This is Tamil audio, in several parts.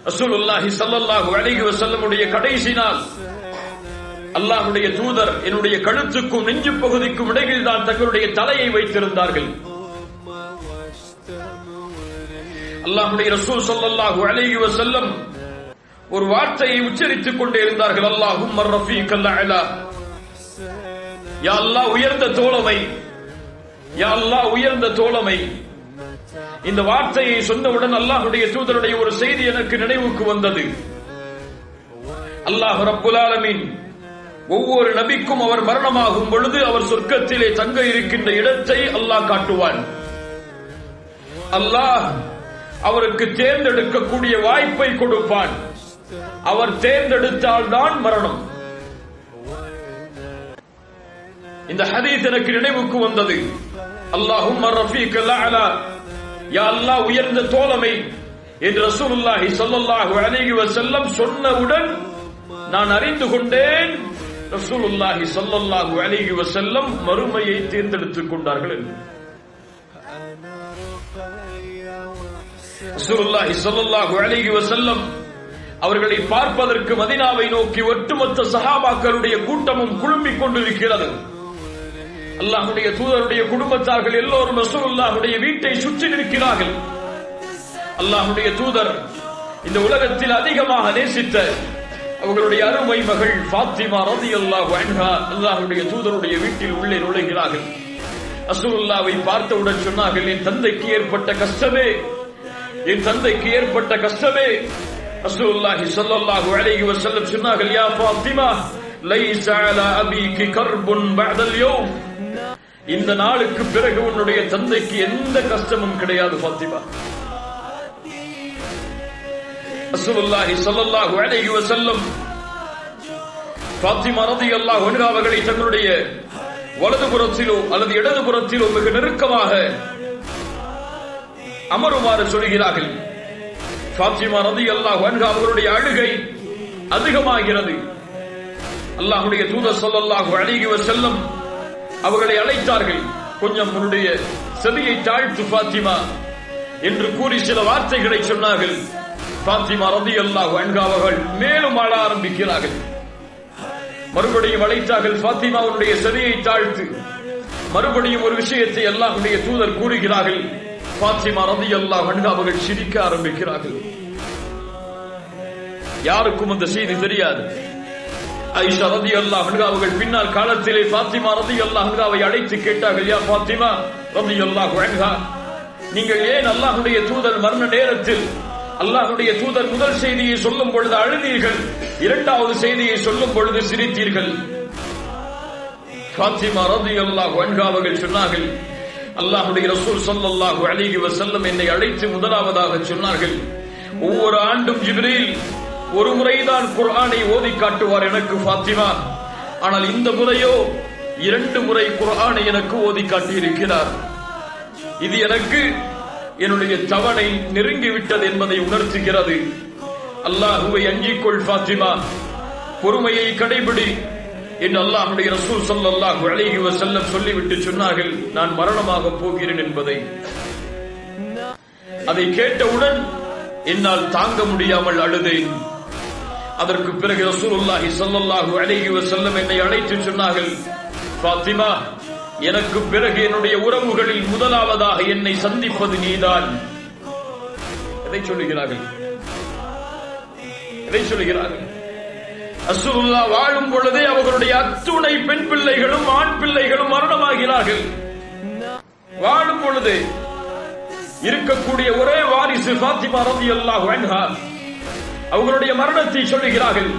ரசூலுல்லாஹி ஸல்லல்லாஹு அலைஹி வஸல்லம் உடைய கடைசி நாள். அல்லாஹ்வுடைய தூதர் என்னுடைய கழுத்துக்கும் நெஞ்சு பகுதிக்கும் இடையில் தான் தங்களுடைய தலையை வைத்திருந்தார்கள். அல்லாஹ்வுடைய ரசூல் ஸல்லல்லாஹு அலைஹி வஸல்லம் ஒரு வார்த்தையை உச்சரித்துக் கொண்டே இருந்தார்கள். அல்லாஹும்ம ரஃபீகல் அலா, யா அல்லாஹ் உயர்ந்த தோழமை, யா அல்லாஹ் உயர்ந்த தோழமை. இந்த வார்த்தையை சொன்னவுடன் அல்லாஹ்வுடைய தூதருடைய ஒரு செய்தி எனக்கு நினைவுக்கு வந்தது. அல்லாஹ் ரப்புல் ஆலமீன் ஒவ்வொரு நபிக்கும் அவர் மரணமாகும் பொழுது அவர் சொர்க்கத்திலே தங்க இருக்கின்ற இடத்தை அல்லாஹ் காட்டுவான். அல்லாஹ் அவருக்கு தேர்ந்தெடுக்கக்கூடிய வாய்ப்பை கொடுப்பான். அவர் தேர்ந்தெடுத்தால் தான் மரணம். இந்த ஹதீஸ் எனக்கு நினைவுக்கு வந்தது. அல்லாஹும்ம ரஃபீகல் அலா, யா அல்லாஹ் உயர்ந்த தோழமை என்று ரசூலுல்லாஹி ஸல்லல்லாஹு அலைஹி வஸல்லம் சொன்னவுடன் நான் அறிந்து கொண்டேன் ரசூலுல்லாஹி ஸல்லல்லாஹு அலைஹி வஸல்லம் மறுமையை தேர்ந்தெடுத்துக் கொண்டார்கள். ரசூலுல்லாஹி ஸல்லல்லாஹு அலைஹி வஸல்லம் அவர்களை பார்ப்பதற்கு மதீனாவை நோக்கி ஒட்டுமொத்த சஹாபாக்களுடைய கூட்டமும் குழும்பிக் கொண்டிருக்கிறது. அல்லாஹ்வுடைய தூதருடைய குடும்பத்தார்கள் எல்லோரும் ரசூலுல்லாஹ்வுடைய வீட்டை சுற்றி நிற்கிறார்கள். அல்லாஹ்வுடைய தூதர் இந்த உலகத்தில் அதிகமாக நேசித்த அவர்களுடைய அருமை மகள் ஃபாத்திமா ரலியல்லாஹு அன்ஹா அல்லாஹ்வுடைய தூதருடைய வீட்டில் உள்ளே நுழைகிறார்கள். ரசூலுல்லாஹ்வை பார்த்தவுடன் சொன்னார்கள், என் தந்தைக்கு ஏற்பட்ட கஷ்டமே, என் தந்தைக்கு ஏற்பட்ட கஷ்டமே. ரசூலுல்லாஹி ஸல்லல்லாஹு அலைஹி வஸல்லம் சொன்னார்கள், யா ஃபாத்திமா லைஸ அலா அபீகி கர்புன் பஅதல் யௌம், இந்த நாளுக்கு பிறகு உன்னுடைய தந்தைக்கு எந்த கஷ்டமும் கிடையாது ஃபாத்திமா. ரசூலுல்லாஹி ஸல்லல்லாஹு அலைஹி வஸல்லம் ஃபாத்திமா ரலியல்லாஹு அன்ஹா அவர்களை தங்களுடைய வலதுபுறத்திலோ அல்லது இடதுபுறத்திலோ மிக நெருக்கமாக அமருமாறு சொல்கிறார்கள். ஃபாத்திமா ரலியல்லாஹு அன்ஹா அவர்களுடைய அழுகை அதிகமாகிறது. அல்லாஹ்வுடைய தூதர் ஸல்லல்லாஹு அலைஹி வஸல்லம் அவர்களை அழைத்தார்கள். கொஞ்சம் உன்னுடைய செவியை தாழ்த்து ஃபாத்திமா என்று கூறி சில வார்த்தைகளை சொன்னார்கள். ஃபாத்திமா ரலியல்லாஹு அன்ஹா அவர்கள் மேலும் அழ ஆரம்பிக்கிறார்கள். மறுபடியும் அழைத்தார்கள், ஃபாத்திமா உன்னுடைய செவியை தாழ்த்து. மறுபடியும் ஒரு விஷயத்தை அல்லாஹ்வுடைய தூதர் கூறுகிறார்கள். ஃபாத்திமா ரலியல்லாஹு அன்ஹா அவர்கள் சிரிக்க ஆரம்பிக்கிறார்கள். யாருக்கும் அந்த செய்தி தெரியாது. ஆயிஷா ரலியல்லாஹு அன்ஹா அவர்கள் பின்னால் காலத்திலே ஃபாத்திமா ரலியல்லாஹு அன்ஹாவை அழைத்து கேட்டார்கள், யா ஃபாத்திமா ரலியல்லாஹு அன்ஹா, நீங்கள் ஏன் அல்லாஹ்வுடைய தூதர் மரண நேரத்தில் அல்லாஹ்வுடைய தூதர் முதல் செய்தியை சொல்லும் பொழுது அழுதீர்கள், இரண்டாவது செய்தியை சொல்லும் பொழுது சிரித்தீர்கள்? ஃபாத்திமா ரலியல்லாஹு அன்ஹா அவர்கள் சொன்னார்கள், அல்லாஹ்வுடைய ரசூல் ஸல்லல்லாஹு அலைஹி வஸல்லம் என்னை அழைத்து முதலாவதாக சொன்னார்கள், ஒவ்வொரு ஆண்டும் ஜிப்ரீல் ஒரு முறைதான் குர்ஆனை ஓதி காட்டுவார் எனக்கு ஃபாத்திமா, ஆனால் இந்த முறையோ 2 முறை குர்ஆனை எனக்கு ஓதி காட்டியிருக்கிறார். இது எனக்கு என்னுடைய தவணை நெருங்கிவிட்டது என்பதை உணர்த்துகிறது. அல்லாஹ்வை அஞ்சிக்கொள் ஃபாத்திமா, பொறுமையை கடைபிடி என்று அல்லாஹ்வுடைய ரசூல் ஸல்லல்லாஹு அலைஹி வஸல்லம் சொல்லிவிட்டு சொன்னார்கள், நான் மரணமாக போகிறேன் என்பதை. அதை கேட்டவுடன் என்னால் தாங்க முடியாமல் அழுதேன். அதற்கு பிறகு ரசூலுல்லாஹி ஸல்லல்லாஹு அலைஹி வஸல்லம் என்னை அழைத்து சொன்னார்கள், ஃபாத்திமா, எனக்கு பிறகு என்னுடைய உறவுகளில் முதலாவதாக என்னை சந்திப்பது நீதான். எதை சொல்லுகிறார்கள்? எதை சொல்லுகிறார்கள்? ரசூலுல்லாஹ் வாழும் பொழுதே அவர்களுடைய அத்துணை பெண் பிள்ளைகளும் ஆண் பிள்ளைகளும் மரணமாகிறார்கள். வாழும் பொழுதே இருக்கக்கூடிய ஒரே வாரிசு ஃபாத்திமா ரலியல்லாஹு அன்ஹா. அவர்களுடைய மரணத்தை சொல்லுகிறார்கள்.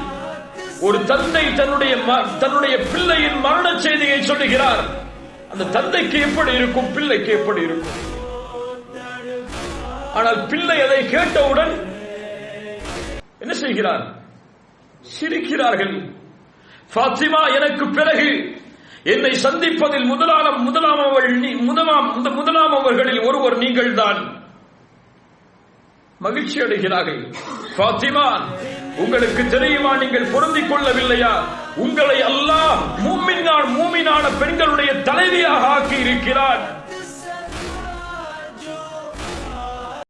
ஒரு தந்தை தன்னுடைய பிள்ளையின் மரண செய்தியை சொல்லுகிறார். அந்த தந்தைக்கு எப்படி இருக்கும், பிள்ளைக்கு எப்படி இருக்கும்? ஆனால் பிள்ளை அதை கேட்டவுடன் என்ன செய்கிறார்? சிரிக்கிறார்கள். ஃபாத்திமா, எனக்கு பிறகு என்னை சந்திப்பதில் முதலாம் அவர்களில் ஒருவர் நீங்கள் தான். மகிழ்ச்சி அடைகிறார்கள். ஃபாத்திமா, உங்களுக்கு தெரியுமா, நீங்கள் பொருந்திக் கொள்ளவில்லையா? உங்களை அல்லாஹ் மூமினான பெண்களுடைய தலைவியாக ஆக்கி இருக்கிறார்.